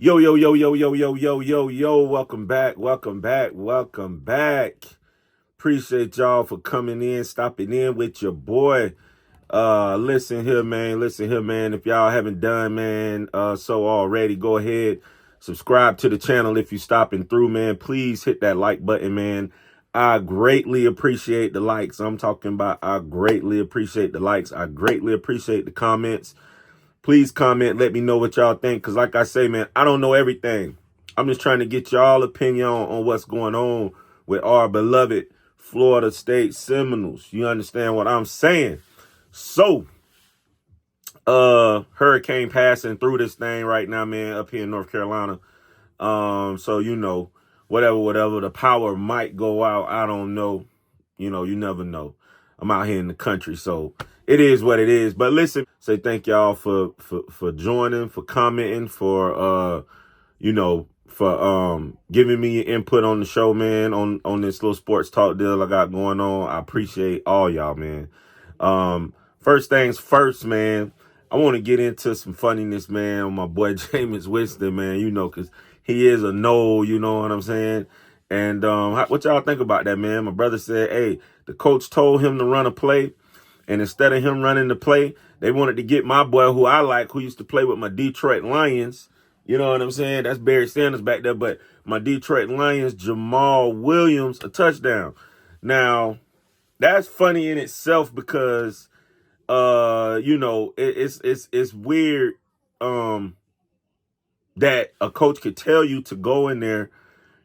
Yo, yo, yo, yo, yo, yo, yo, yo, yo. Welcome back. Welcome back. Welcome back. Appreciate y'all for coming in, stopping in with your boy. Listen here, man. Listen here, man. If y'all haven't done, man, so already, go ahead. Subscribe to the channel if you stopping through, man. Please hit that like button, man. I greatly appreciate the likes. I'm talking about I greatly appreciate the likes. I greatly appreciate the comments. Please comment. Let me know what y'all think. Because like I say, man, I don't know everything. I'm just trying to get y'all opinion on what's going on with our beloved Florida State Seminoles. You understand what I'm saying? So, hurricane passing through this thing right now, man, up here in North Carolina. So whatever. The power might go out. I don't know. You never know. I'm out here in the country, so it is what it is. But listen, say thank y'all for joining, for commenting, for giving me input on the show, man, on this little sports talk deal I got going on. I appreciate all y'all, man. First things first, man. I want to get into some funniness, man, on my boy Jamus Winston, man, because he is a no, you know what I'm saying? And what y'all think about that, man? My brother said, hey, the coach told him to run a play, and instead of him running the play, they wanted to get my boy, who I like, who used to play with my Detroit Lions. You know what I'm saying? That's Barry Sanders back there, but my Detroit Lions, Jamal Williams, a touchdown. Now, that's funny in itself because it's weird that a coach could tell you to go in there.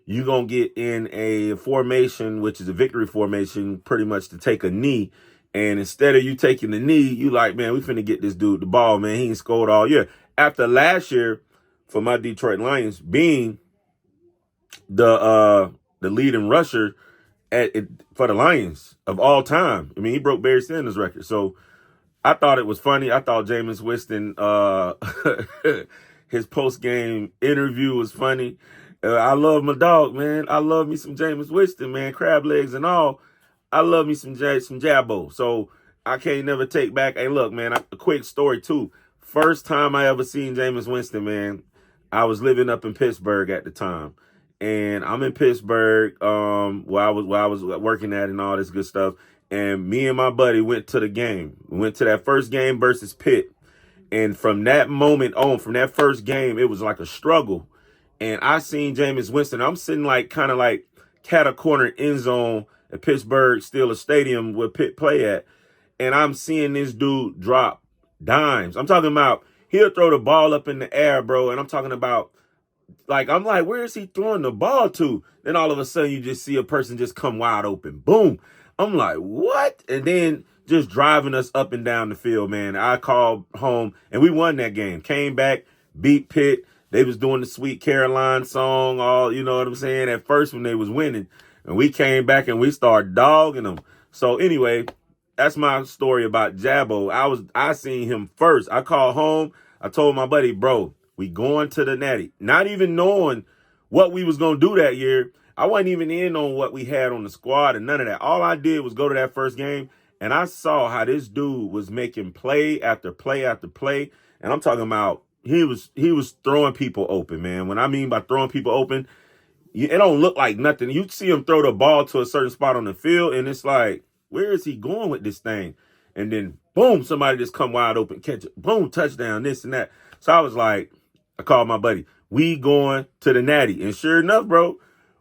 You're going to get in a formation, which is a victory formation, pretty much to take a knee. And instead of you taking the knee, you like, man, we finna get this dude the ball, man. He ain't scored all year. After last year, for my Detroit Lions, being the leading rusher for the Lions of all time. I mean, he broke Barry Sanders' record. So I thought it was funny. I thought Jamus Winston, his post-game interview was funny. I love my dog, man. I love me some Jamus Winston, man. Crab legs and all. I love me some Jabbo. So I can't never take back. Hey, look, man, a quick story, too. First time I ever seen Jamus Winston, man, I was living up in Pittsburgh at the time. And I'm in Pittsburgh, where I was working at and all this good stuff. And me and my buddy went to the game. We went to that first game versus Pitt. And from that moment on, from that first game, it was like a struggle. And I seen Jamus Winston. I'm sitting kind of like cat-a-corner end zone at Pittsburgh Steelers Stadium where Pitt play at. And I'm seeing this dude drop dimes. I'm talking about he'll throw the ball up in the air, bro. And I'm talking about, I'm like, where is he throwing the ball to? Then all of a sudden you just see a person just come wide open. Boom. I'm like, what? And then just driving us up and down the field, man. I called home and we won that game. Came back, beat Pitt. They was doing the Sweet Caroline song, all, you know what I'm saying, at first when they was winning. And we came back and we started dogging them. So anyway, that's my story about Jabbo. I seen him first. I called home. I told my buddy, bro, we going to the Natty. Not even knowing what we was going to do that year. I wasn't even in on what we had on the squad and none of that. All I did was go to that first game, and I saw how this dude was making play after play after play. And I'm talking about he was throwing people open, man. When I mean by throwing people open, it don't look like nothing. You see him throw the ball to a certain spot on the field, and it's like, where is he going with this thing? And then, boom, somebody just come wide open, catch it, boom, touchdown, this and that. So I was like, I called my buddy, we going to the Natty. And sure enough, bro,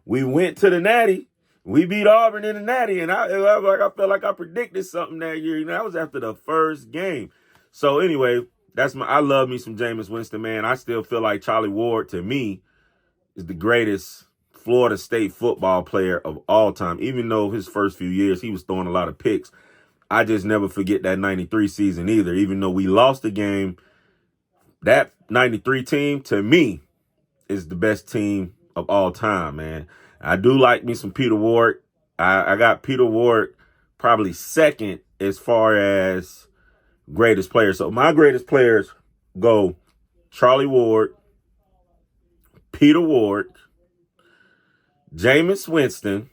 we went to the Natty. We beat Auburn in the Natty, and I felt like I predicted something that year. That was after the first game. So anyway, I love me some Jamus Winston, man. I still feel like Charlie Ward, to me, is the greatest Florida State football player of all time. Even though his first few years, he was throwing a lot of picks. I just never forget that 93 season either. Even though we lost the game, that 93 team, to me, is the best team of all time, man. I do like me some Peter Ward. I got Peter Ward probably second as far as greatest players. So my greatest players go Charlie Ward, Peter Ward, Jamus Winston,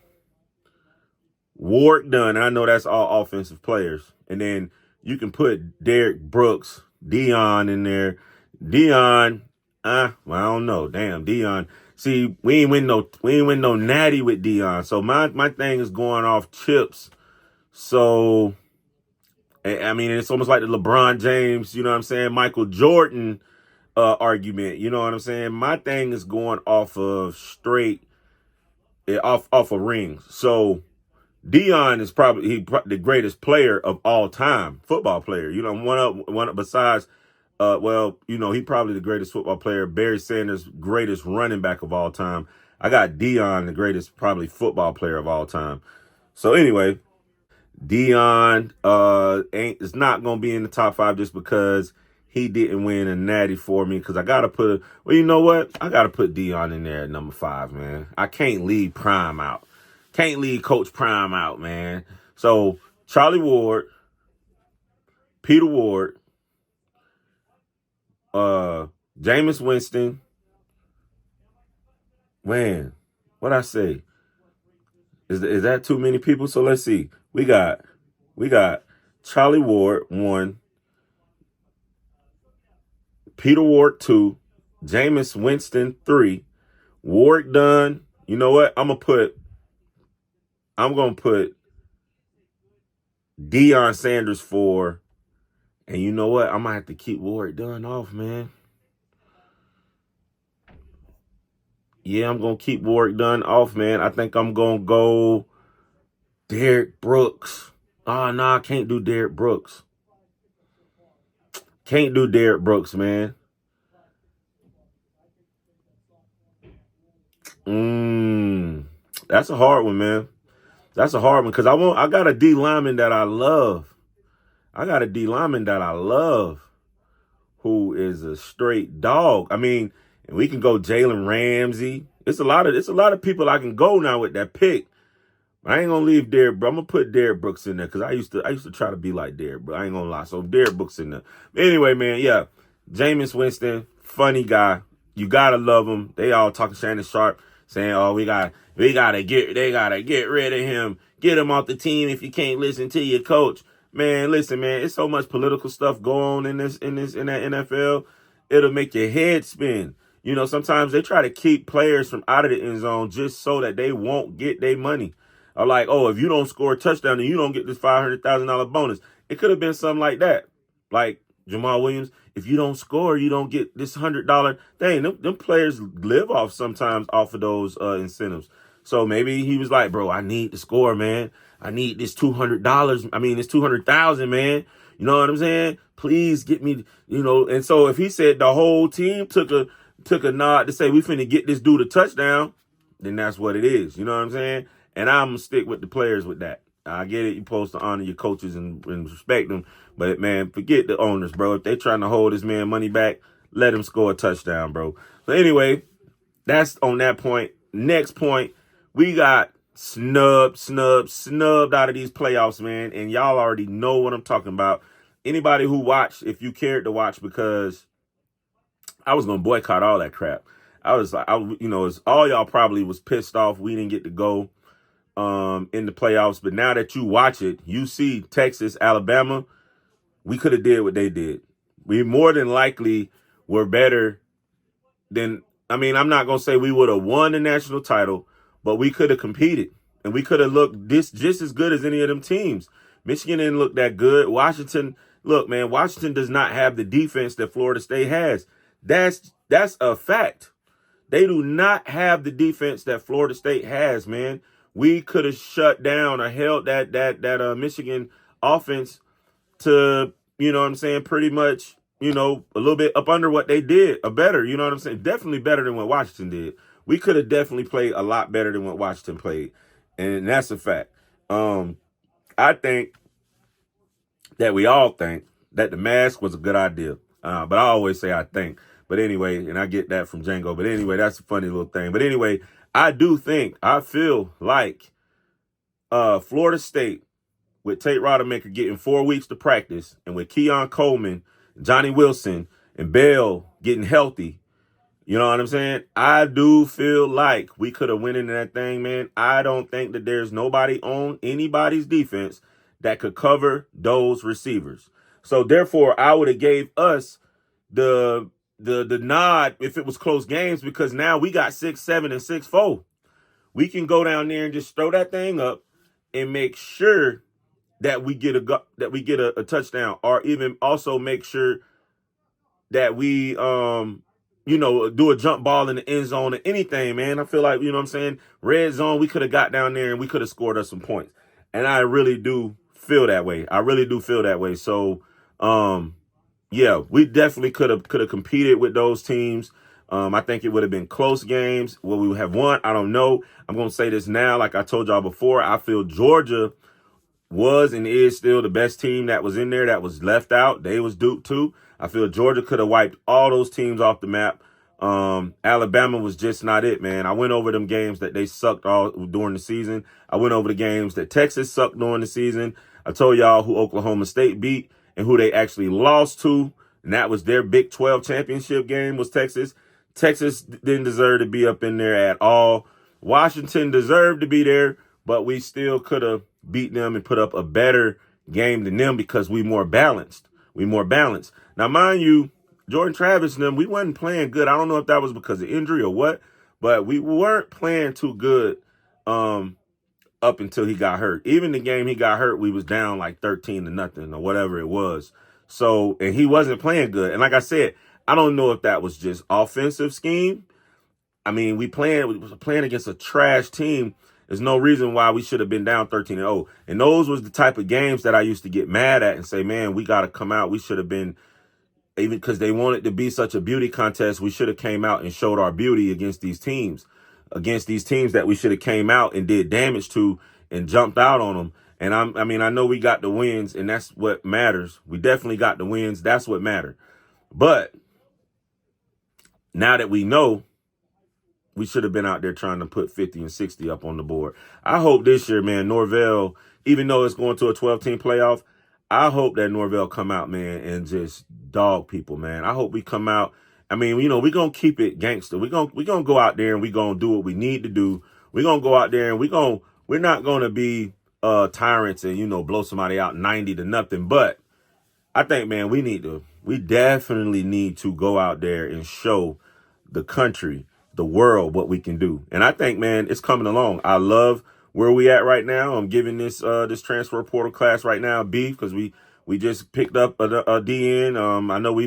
Ward Dunn. And I know that's all offensive players. And then you can put Derek Brooks, Dion in there. Dion, Well, I don't know. Damn, Dion. See, we ain't win no natty with Dion. So my thing is going off chips. So I mean, it's almost like the LeBron James, you know what I'm saying, Michael Jordan argument. You know what I'm saying? My thing is going off of straight off of rings. So Dion is probably the greatest player of all time, football player. You know, one up besides well, you know, he probably the greatest football player. Barry Sanders, greatest running back of all time. I got Dion, the greatest probably football player of all time. So anyway, Dion is not gonna be in the top 5 just because he didn't win a natty for me. Because I gotta well, you know what? I gotta put Dion in there at number 5, man. I can't leave Prime out. Can't leave Coach Prime out, man. So Charlie Ward, Peter Ward, Jamus Winston. Man, what I say? Is that too many people? So let's see. We got Charlie Ward 1, Peter Ward 2, Jamus Winston 3, Ward Dunn. You know what? I'm gonna put Deion Sanders 4. And you know what? I might have to keep Ward Dunn off, man. Yeah, I'm going to keep Ward Dunn off, man. I think I'm going to go Derrick Brooks. Oh, no, I can't do Derrick Brooks. Can't do Derrick Brooks, man. That's a hard one, man. That's a hard one because I got a D lineman that I love. Who is a straight dog. I mean, we can go Jalen Ramsey. It's a lot of people I can go now with that pick. I ain't gonna leave Derrick, bro. I'm gonna put Derrick Brooks in there because I used to try to be like Derrick, bro. I ain't gonna lie. So Derrick Brooks in there. But anyway, man, yeah. Jameis Winston, funny guy. You gotta love him. They all talking Shannon Sharp, saying, "Oh, they gotta get rid of him. Get him off the team if you can't listen to your coach." Man, listen, man. It's so much political stuff going on in that NFL. It'll make your head spin. You know, sometimes they try to keep players from out of the end zone just so that they won't get their money. Or like, oh, if you don't score a touchdown, then you don't get this $500,000 bonus. It could have been something like that. Like Jamal Williams, if you don't score, you don't get this $100 thing. Them players live sometimes off of those incentives. So maybe he was like, bro, I need to score, man. I need this $200. I mean, this 200,000, man. You know what I'm saying? Please get me, you know. And so if he said the whole team took a nod to say we finna get this dude a touchdown, then that's what it is. You know what I'm saying? And I'm gonna stick with the players with that. I get it. You're supposed to honor your coaches and respect them. But, man, forget the owners, bro. If they're trying to hold this man money back, let him score a touchdown, bro. So, anyway, that's on that point. Next point, we got snubbed out of these playoffs, man. And y'all already know what I'm talking about. Anybody who watched, if you cared to watch, because I was going to boycott all that crap. I was like, all y'all probably was pissed off we didn't get to go in the playoffs. But now that you watch it, you see Texas, Alabama, we could have did what they did. We more than likely were better than, I mean, I'm not going to say we would have won the national title, but we could have competed. And we could have looked just as good as any of them teams. Michigan didn't look that good. Washington, look, man, Washington does not have the defense that Florida State has. That's a fact. They do not have the defense that Florida State has, man. We could have shut down or held that Michigan offense to, you know what I'm saying, pretty much, you know, a little bit up under what they did, or better, you know what I'm saying? Definitely better than what Washington did. We could have definitely played a lot better than what Washington played, and that's a fact. I think that we all think that the mask was a good idea, but I always say I think. But anyway, and I get that from Django, but anyway, that's a funny little thing. But anyway, I feel like Florida State, with Tate Rodemaker getting 4 weeks to practice, and with Keon Coleman, Johnny Wilson, and Bell getting healthy, you know what I'm saying? I do feel like we could have went into that thing, man. I don't think that there's nobody on anybody's defense that could cover those receivers. So therefore, I would have gave us the the nod if it was close games, because now we got 6-7 and 6-4. We can go down there and just throw that thing up and make sure that we get a touchdown, or even also make sure that we do a jump ball in the end zone or anything, man. I feel like, you know what I'm saying, red zone, we could have got down there and we could have scored us some points. And I really do feel that way. So yeah, we definitely could have competed with those teams. I think it would have been close games. Will we have won? I don't know. I'm going to say this now. Like I told y'all before, I feel Georgia was and is still the best team that was in there that was left out. They was duped too. I feel Georgia could have wiped all those teams off the map. Alabama was just not it, man. I went over them games that they sucked all during the season. I went over the games that Texas sucked during the season. I told y'all who Oklahoma State beat and who they actually lost to, and that was their Big 12 championship game was Texas. Texas didn't deserve to be up in there at all. Washington deserved to be there, but we still could have beat them and put up a better game than them because we more balanced. Now, mind you, Jordan Travis and them, we wasn't playing good. I don't know if that was because of injury or what, but we weren't playing too good up until he got hurt. Even the game he got hurt, we was down like 13-0 or whatever it was. So, and he wasn't playing good. And like I said, I don't know if that was just offensive scheme. I mean, we was playing against a trash team. There's no reason why we should have been down 13-0. And those was the type of games that I used to get mad at and say, man, we got to come out. We should have been, even because they wanted to be such a beauty contest, we should have came out and showed our beauty against these teams that we should have came out and did damage to and jumped out on them. And I know we got the wins, and that's what matters. We definitely got the wins. That's what mattered. But now that we know, we should have been out there trying to put 50 and 60 up on the board. I hope this year, man, Norvell, even though it's going to a 12-team playoff, I hope that Norvell come out, man, and just dog people, man. I hope we come out. I mean, we're going to keep it gangster. We're going to go out there and we're going to do what we need to do. We're going to go out there and we're not going to be tyrants and, blow somebody out 90-0. But I think, man, we definitely need to go out there and show the country, the world, what we can do. And I think, man, it's coming along. I love where we at right now. I'm giving this transfer portal class right now beef because we just picked up a DN. I know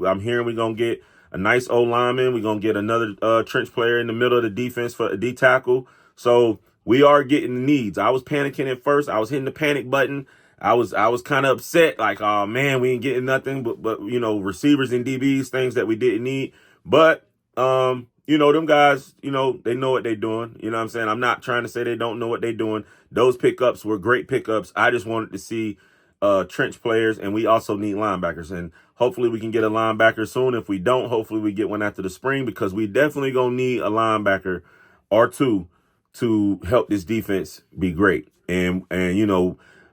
I'm hearing we're gonna get a nice O lineman. We're gonna get another trench player in the middle of the defense for a D tackle. So we are getting the needs. I was panicking at first. I was hitting the panic button. I was kind of upset, like, oh man, we ain't getting nothing but receivers and DBs, things that we didn't need. But them guys, they know what they're doing. You know what I'm saying? I'm not trying to say they don't know what they're doing. Those pickups were great pickups. I just wanted to see trench players, and we also need linebackers. And hopefully we can get a linebacker soon. If we don't, hopefully we get one after the spring, because we definitely going to need a linebacker or two to help this defense be great. And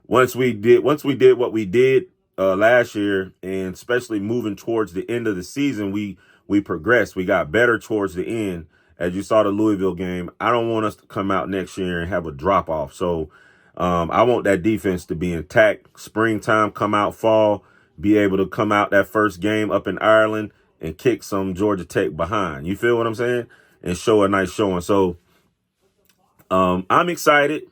once we did what we did last year, and especially moving towards the end of the season, we progressed. We got better towards the end. As you saw the Louisville game, I don't want us to come out next year and have a drop off. So I want that defense to be intact. Springtime, come out fall, be able to come out that first game up in Ireland and kick some Georgia Tech behind. You feel what I'm saying? And show a nice showing. So I'm excited.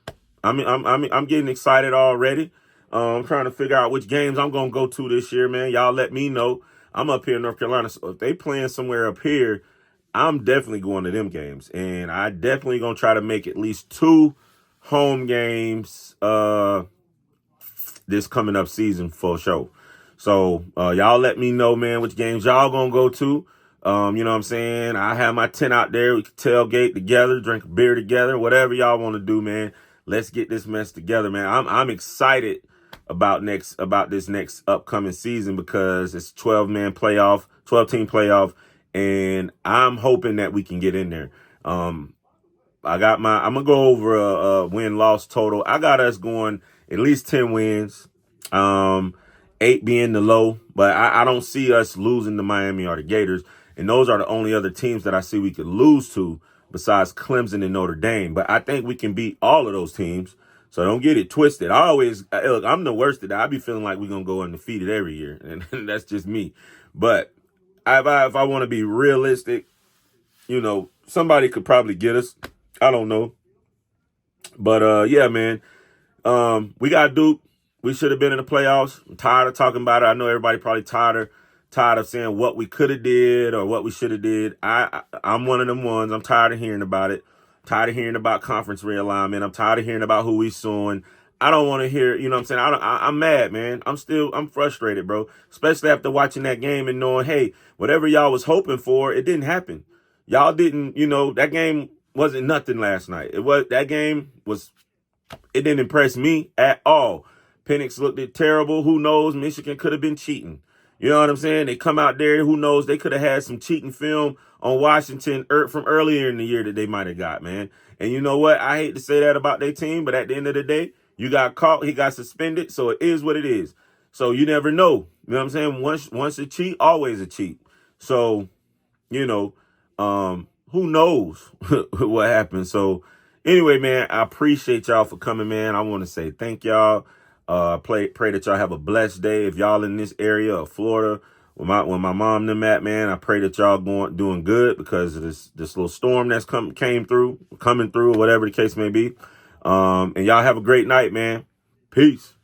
I'm getting excited already. I'm trying to figure out which games I'm going to go to this year, man. Y'all let me know. I'm up here in North Carolina, so if they playing somewhere up here, I'm definitely going to them games. And I definitely going to try to make at least 2 home games this coming up season for sure. So y'all let me know, man, which games y'all going to go to. You know what I'm saying? I have my tent out there. We can tailgate together, drink a beer together, whatever y'all want to do, man. Let's get this mess together, man. I'm excited about this next upcoming season because it's 12-team playoff, and I'm hoping that we can get in there. I'm gonna go over a win-loss total. I got us going at least 10 wins, 8 being the low, but I don't see us losing to Miami or the Gators, and those are the only other teams that I see we could lose to besides Clemson and Notre Dame. But I think we can beat all of those teams. So don't get it twisted. Look, I'm the worst at that. I be feeling like we're going to go undefeated every year, and that's just me. But if I want to be realistic, somebody could probably get us. I don't know. But yeah, man. We got Duke. We should have been in the playoffs. I'm tired of talking about it. I know everybody probably tired of saying what we could have did or what we should have did. I'm one of them ones. I'm tired of hearing about it. Tired of hearing about conference realignment. I'm tired of hearing about who we suing. I don't want to hear, you know what I'm saying? I'm mad, man. I'm frustrated, bro. Especially after watching that game and knowing, hey, whatever y'all was hoping for, it didn't happen. Y'all didn't, that game wasn't nothing last night. It didn't impress me at all. Penix looked terrible. Who knows? Michigan could have been cheating. You know what I'm saying? They come out there. Who knows? They could have had some cheating film on Washington from earlier in the year that they might have got, man. And you know what? I hate to say that about their team, but at the end of the day, you got caught. He got suspended. So it is what it is. So you never know. You know what I'm saying? Once a cheat, always a cheat. So, who knows what happened? So anyway, man, I appreciate y'all for coming, man. I want to say thank y'all. Pray that y'all have a blessed day. If y'all in this area of Florida, when my mom and them at, man, I pray that y'all doing good because of this little storm that's coming through, or whatever the case may be. And y'all have a great night, man. Peace.